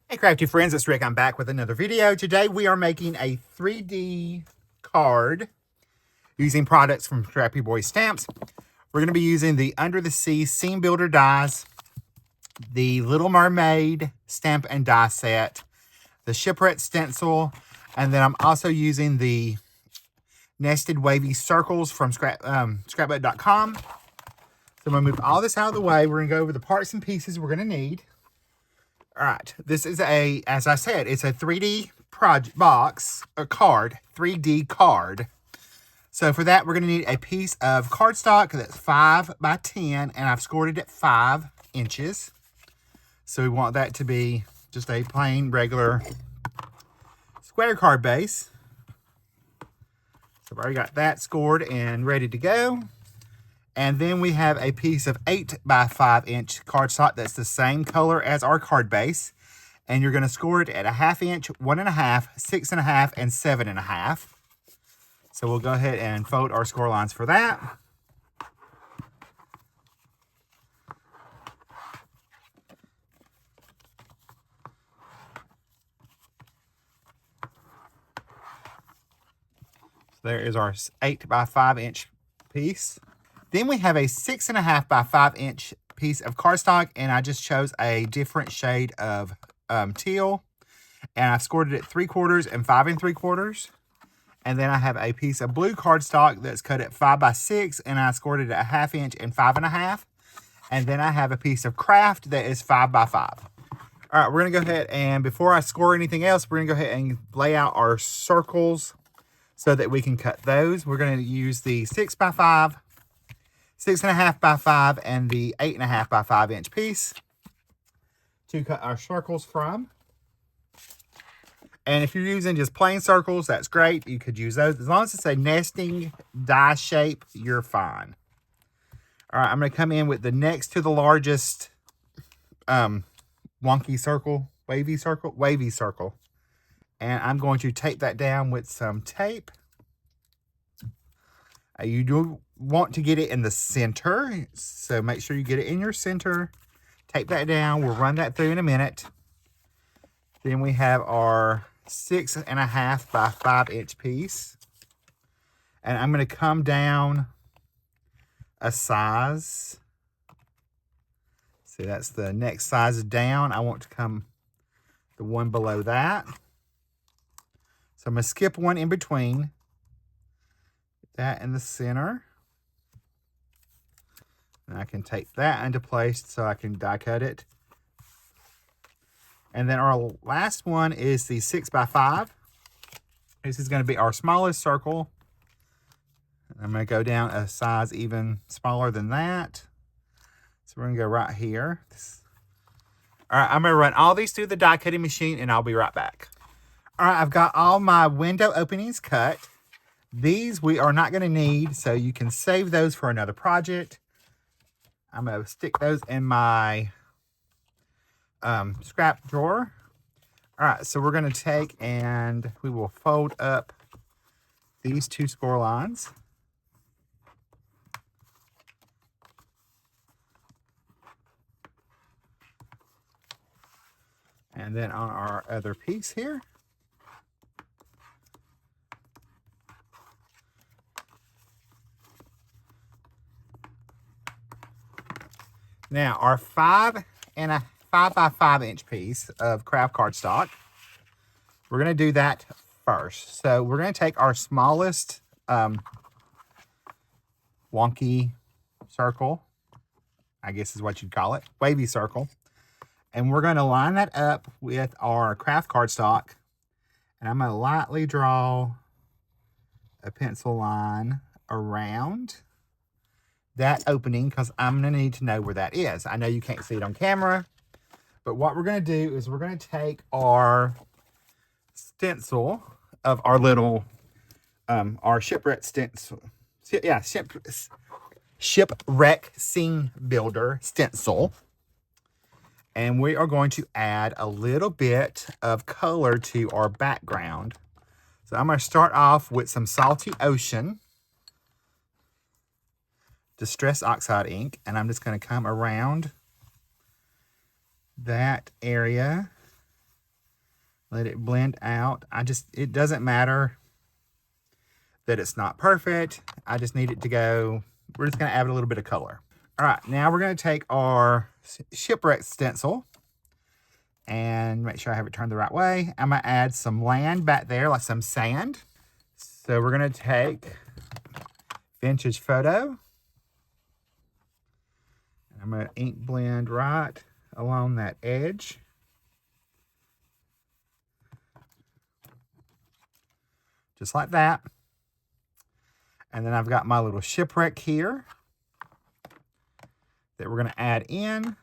Hey crafty friends, it's Rick. I'm back with another video. Today we are making a 3D card using products from Scrappy Boy Stamps. We're going to be using the Under the Sea Scene Builder Dies, the Little Mermaid Stamp and Die Set, the Shipwrecked Stencil, and then I'm also using the nested wavy circles from scrapbook.com. So I'm going to move all this out of the way. We're going to go over the parts and pieces we're going to need. All right, this is as I said, it's a 3D card, 3D card. So for that, we're going to need a piece of cardstock that's 5 by 10, and I've scored it at 5 inches. So we want that to be just a plain, regular square card base. So I've already got that scored and ready to go. And then we have a piece of 8 by 5 inch cardstock that's the same color as our card base. And you're going to score it at a 1/2 inch, 1.5, 6.5, and 7.5. So we'll go ahead and fold our score lines for that. So there is our 8 by 5 inch piece. Then we have a 6.5 by 5 inch piece of cardstock, and I just chose a different shade of teal, and I've scored it at 3/4 and 5 3/4. And then I have a piece of blue cardstock that's cut at 5 by 6, and I scored it at a 1/2 inch and 5.5. And then I have a piece of craft that is 5 by 5. All right, we're gonna go ahead and before I score anything else, we're gonna go ahead and lay out our circles so that we can cut those. We're gonna use the 6 by 5, 6.5 by 5, and the 8.5 by 5 inch piece to cut our circles from. And if you're using just plain circles, that's great. You could use those. As long as it's a nesting die shape, you're fine. All right, I'm going to come in with the next to the largest wonky circle, wavy circle. And I'm going to tape that down with some tape. You do want to get it in the center, so make sure you get it in your center. Tape that down. We'll run that through in a minute. Then we have our 6.5 by 5 inch piece. And I'm going to come down a size. See, that's the next size down. I want to come the one below that. So I'm going to skip one in between. Put that in the center. And I can take that into place so I can die cut it. And then our last one is the 6 by 5. This is going to be our smallest circle. I'm going to go down a size even smaller than that. So we're going to go right here. All right, I'm going to run all these through the die cutting machine, and I'll be right back. All right, I've got all my window openings cut. These we are not going to need, so you can save those for another project. I'm going to stick those in my scrap drawer. All right, so we're going to take and we will fold up these 2 score lines. And then on our other piece here, now our 5 by 5 inch piece of craft cardstock, we're going to do that first. So we're going to take our smallest wonky circle, I guess is what you'd call it, wavy circle, and we're going to line that up with our craft cardstock, and I'm going to lightly draw a pencil line around that opening because I'm going to need to know where that is. I know you can't see it on camera, but what we're going to do is we're going to take our stencil of our little, our shipwreck stencil. Yeah, Shipwreck Scene Builder Stencil. And we are going to add a little bit of color to our background. So I'm going to start off with some Salty Ocean Distress Oxide ink, and I'm just going to come around that area Let it blend out. It doesn't matter that it's not perfect. I just need it to go. We're just going to add a little bit of color. All right, now we're going to take our Shipwrecked stencil and make sure I have it turned the right way. I'm going to add some land back there, like some sand. So we're going to take Vintage Photo. I'm going to ink blend right along that edge. Just like that. And then I've got my little shipwreck here that we're going to add in.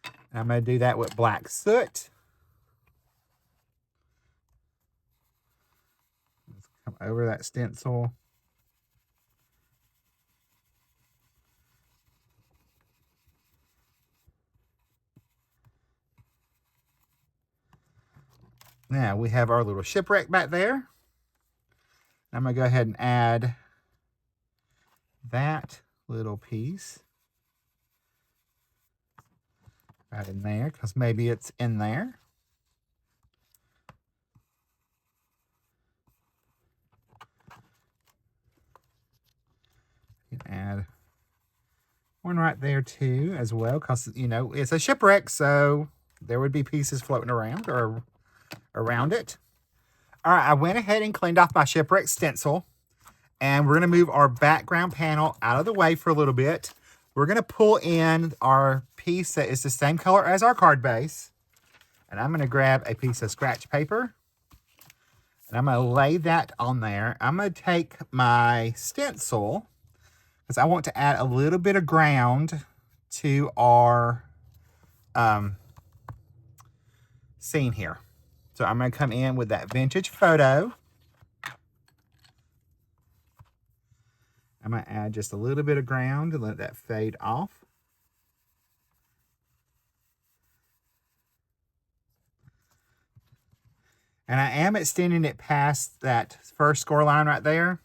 And I'm going to do that with black soot. Let's come over that stencil. Now we have our little shipwreck back there. I'm going to go ahead and add that little piece right in there, because maybe it's in there. You can add one right there too as well, because, you know, it's a shipwreck, so there would be pieces floating around or around it. All right, I went ahead and cleaned off my shipwreck stencil, and we're going to move our background panel out of the way for a little bit. We're going to pull in our piece that is the same color as our card base, and I'm going to grab a piece of scratch paper, and I'm going to lay that on there. I'm going to take my stencil, because I want to add a little bit of ground to our scene here. So I'm going to come in with that Vintage Photo. I'm going to add just a little bit of ground and let that fade off. And I am extending it past that first score line right there.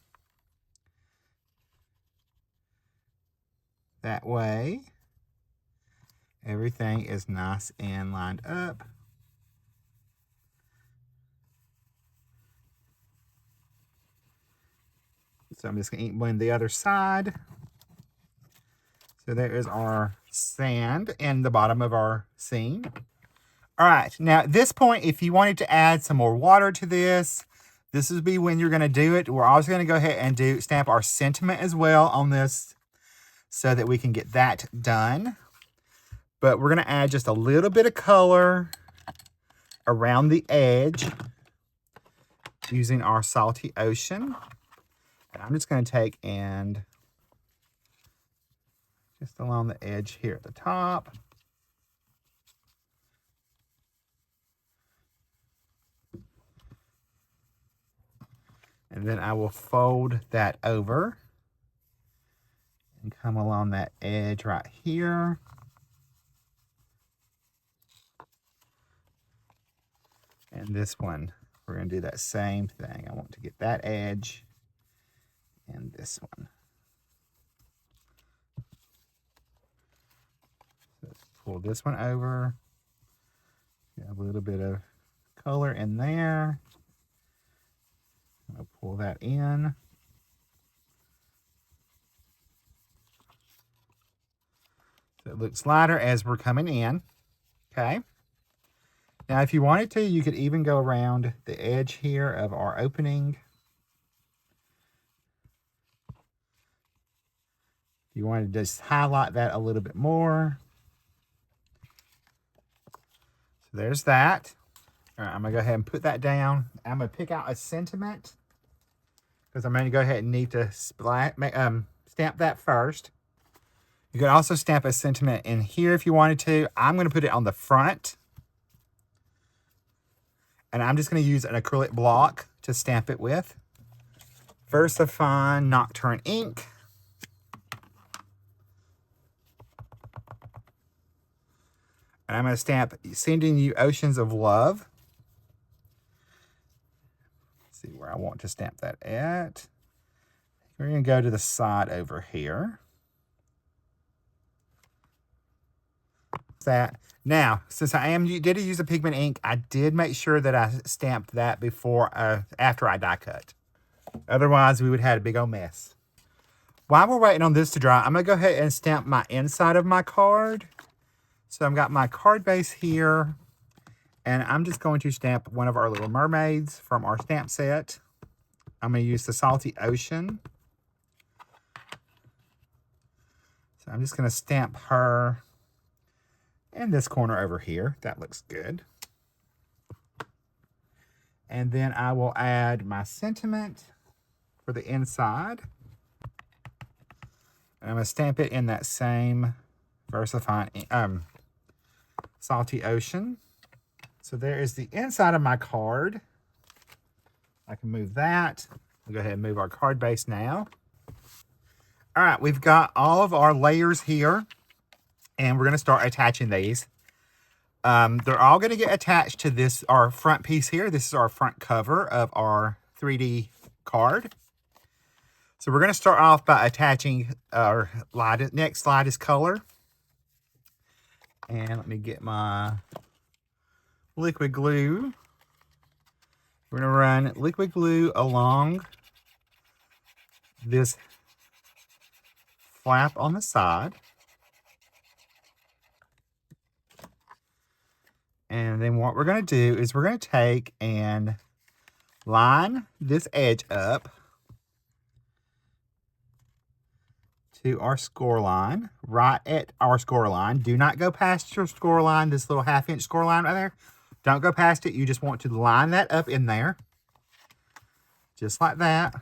That way, everything is nice and lined up. So I'm just going to ink blend the other side. So there is our sand in the bottom of our scene. All right, now at this point, if you wanted to add some more water to this would be when you're going to do it. We're also going to go ahead and stamp our sentiment as well on this so that we can get that done. But we're going to add just a little bit of color around the edge using our Salty Ocean. And I'm just going to take and just along the edge here at the top. And then I will fold that over and come along that edge right here. And this one, we're going to do that same thing. I want to get that edge and this one. So let's pull this one over. Get a little bit of color in there. I'll pull that in. So it looks lighter as we're coming in. Okay. Now, if you wanted to, you could even go around the edge here of our opening. If you wanted to just highlight that a little bit more. So there's that. All right, I'm going to go ahead and put that down. I'm going to pick out a sentiment because I'm going to go ahead and need to stamp that first. You could also stamp a sentiment in here if you wanted to. I'm going to put it on the front. And I'm just going to use an acrylic block to stamp it with. VersaFine Nocturne ink. And I'm going to stamp Sending You Oceans of Love. Let's see where I want to stamp that at. We're going to go to the side over here. That. Now, since I did use a pigment ink, I did make sure that I stamped that before, after I die cut. Otherwise, we would have had a big old mess. While we're waiting on this to dry, I'm going to go ahead and stamp my inside of my card. So I've got my card base here, and I'm just going to stamp one of our Little Mermaids from our stamp set. I'm going to use the Salty Ocean. So I'm just going to stamp her in this corner over here. That looks good. And then I will add my sentiment for the inside. And I'm going to stamp it in that same VersaFine Salty Ocean. So there is the inside of my card. I can move that. We'll go ahead and move our card base now. All right, we've got all of our layers here, and we're going to start attaching these. They're all going to get attached to this, our front piece here. This is our front cover of our 3D card. So we're going to start off by attaching our next lightest color. And let me get my liquid glue. We're going to run liquid glue along this flap on the side. And then what we're going to do is we're going to take and line this edge up to our score line, right at our score line. Do not go past your score line, this little 1/2 inch score line right there. Don't go past it. You just want to line that up in there, just like that.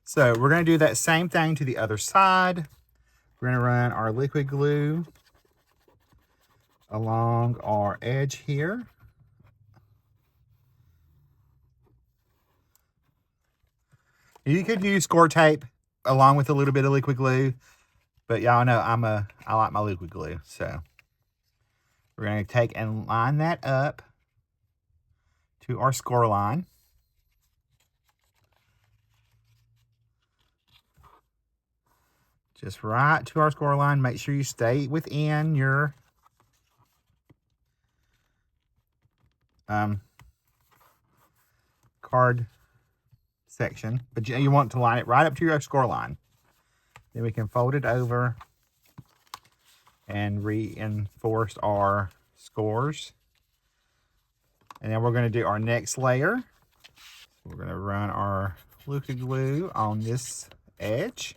So we're going to do that same thing to the other side. We're going to run our liquid glue along our edge here. You could use score tape along with a little bit of liquid glue, but y'all know I like my liquid glue. So we're going to take and line that up to our score line. Just right to our score line. Make sure you stay within your card section, but you want to line it right up to your score line. Then we can fold it over and reinforce our scores. And then we're going to do our next layer. We're going to run our liquid glue on this edge.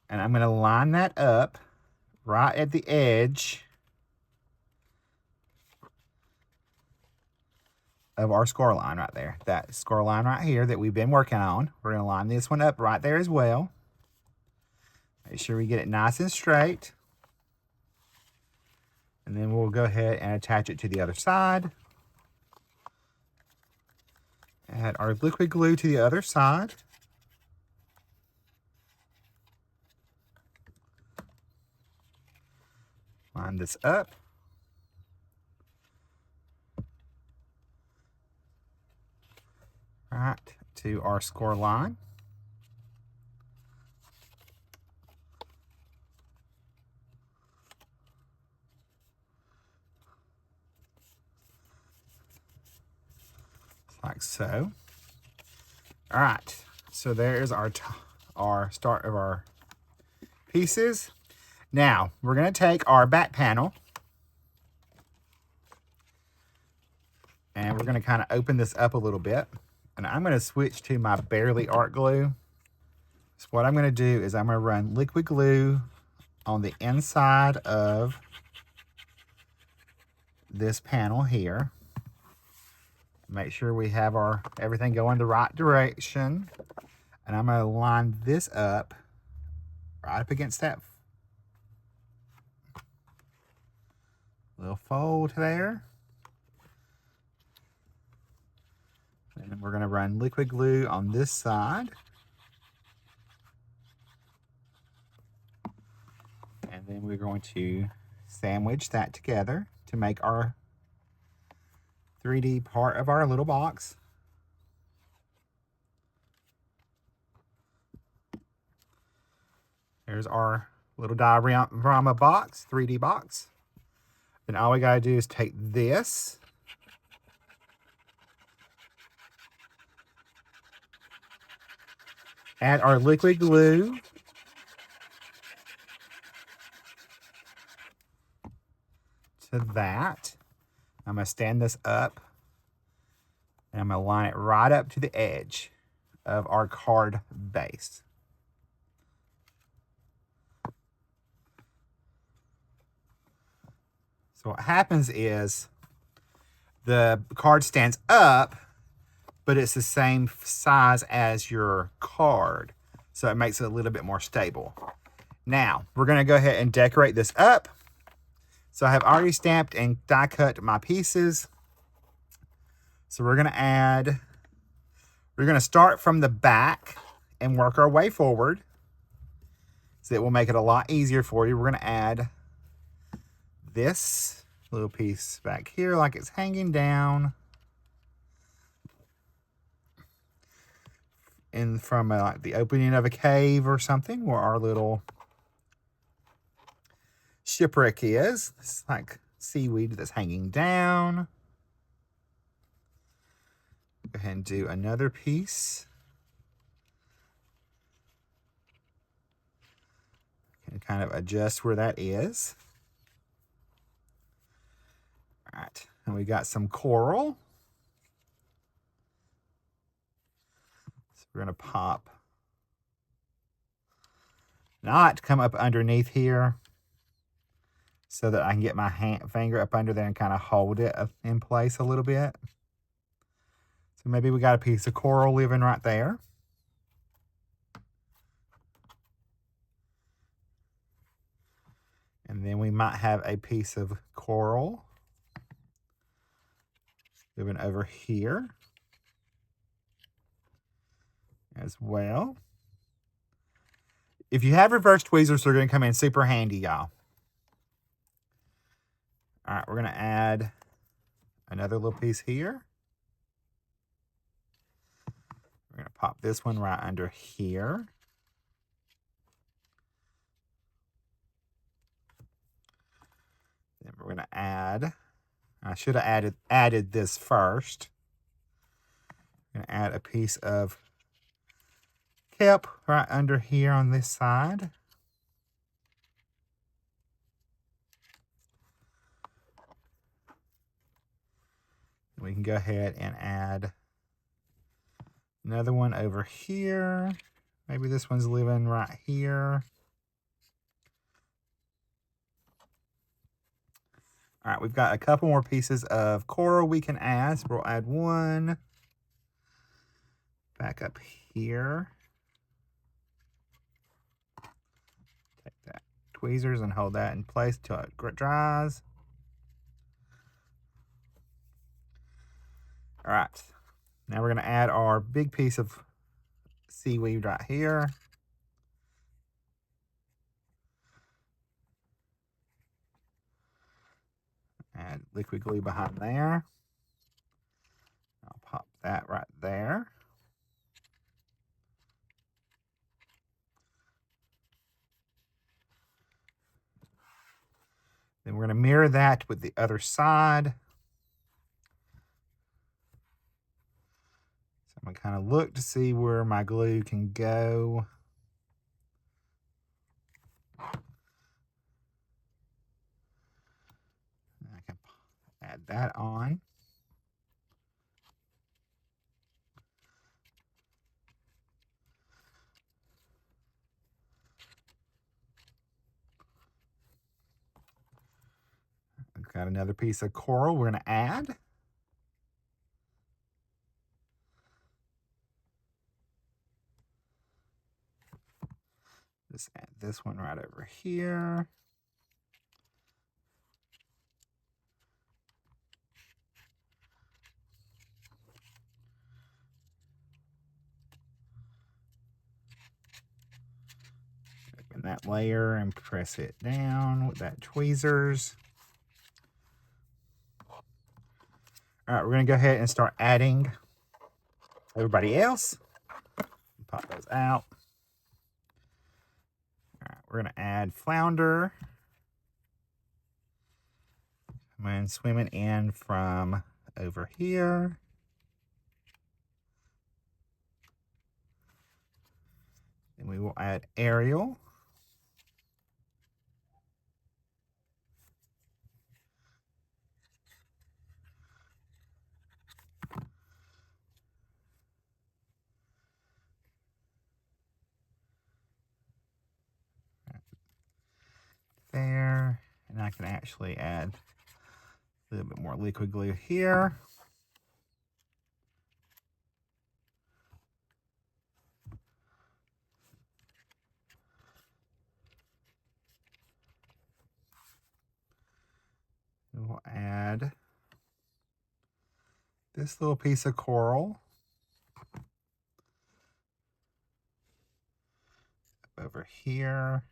And I'm going to line that up right at the edge of our score line right there. That score line right here that we've been working on. We're going to line this one up right there as well. Make sure we get it nice and straight. And then we'll go ahead and attach it to the other side. Add our liquid glue to the other side. Line this up. Right to our score line. Like so. All right, so there's our start of our pieces. Now we're going to take our back panel and we're going to kind of open this up a little bit. And I'm going to switch to my Barely Art Glue. So what I'm going to do is I'm going to run liquid glue on the inside of this panel here. Make sure we have everything going the right direction. And I'm going to line this up right up against that little fold there. And we're going to run liquid glue on this side. And then we're going to sandwich that together to make our 3D part of our little box. There's our little diorama box, 3D box. And all we gotta do is take this, add our liquid glue, to that. I'm gonna stand this up and I'm gonna line it right up to the edge of our card base. So what happens is the card stands up, but it's the same size as your card. So it makes it a little bit more stable. Now, we're gonna go ahead and decorate this up. So I have already stamped and die cut my pieces. So we're gonna start from the back and work our way forward. So it will make it a lot easier for you. We're gonna add this little piece back here like it's hanging down. And from like the opening of a cave or something where our little shipwreck is. It's like seaweed that's hanging down. Go ahead and do another piece. And kind of adjust where that is. All right, and we got some coral. So we're gonna pop, not come up underneath here so that I can get my finger up under there and kind of hold it in place a little bit. So maybe we got a piece of coral living right there. And then we might have a piece of coral living over here as well. If you have reverse tweezers, they're going to come in super handy, y'all. All right, we're going to add another little piece here. We're going to pop this one right under here. Then we're going to add, I should have added this first. I'm going to add a piece of kelp right under here on this side. We can go ahead and add another one over here. Maybe this one's living right here. All right, we've got a couple more pieces of coral we can add. So we'll add one back up here. Take that tweezers and hold that in place till it dries. All right, now we're gonna add our big piece of seaweed right here. Add liquid glue behind there. I'll pop that right there. Then we're going to mirror that with the other side. So I'm going to kind of look to see where my glue can go. I can add that on. I've got another piece of coral we're going to add. Just add this one right over here. Open that layer and press it down with that tweezers. All right, we're going to go ahead and start adding everybody else. Pop those out. All right, We're going to add Flounder. I'm going swimming in from over here. And we will add Ariel. There. And I can actually add a little bit more liquid glue here. We'll add this little piece of coral over here.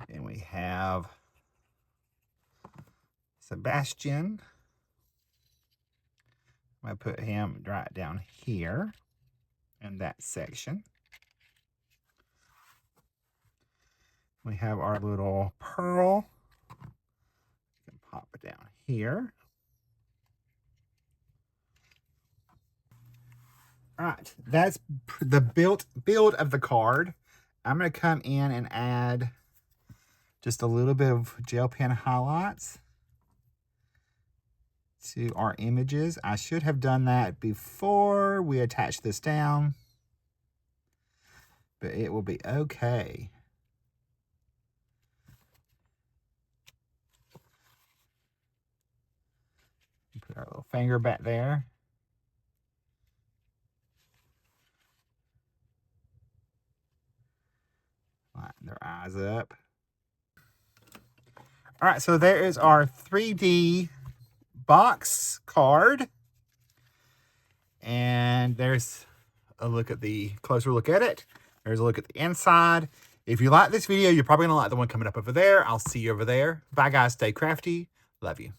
And we have Sebastian. I'm going to put him right down here in that section. We have our little pearl. You can pop it down here. All right, that's the build of the card. I'm going to come in and add just a little bit of gel pen highlights to our images. I should have done that before we attach this down, but it will be okay. Put our little finger back there. Lighten their eyes up. All right, so there is our 3D box card. And there's a look at the closer look at it. There's a look at the inside. If you like this video, you're probably gonna like the one coming up over there. I'll see you over there. Bye guys, stay crafty. Love you.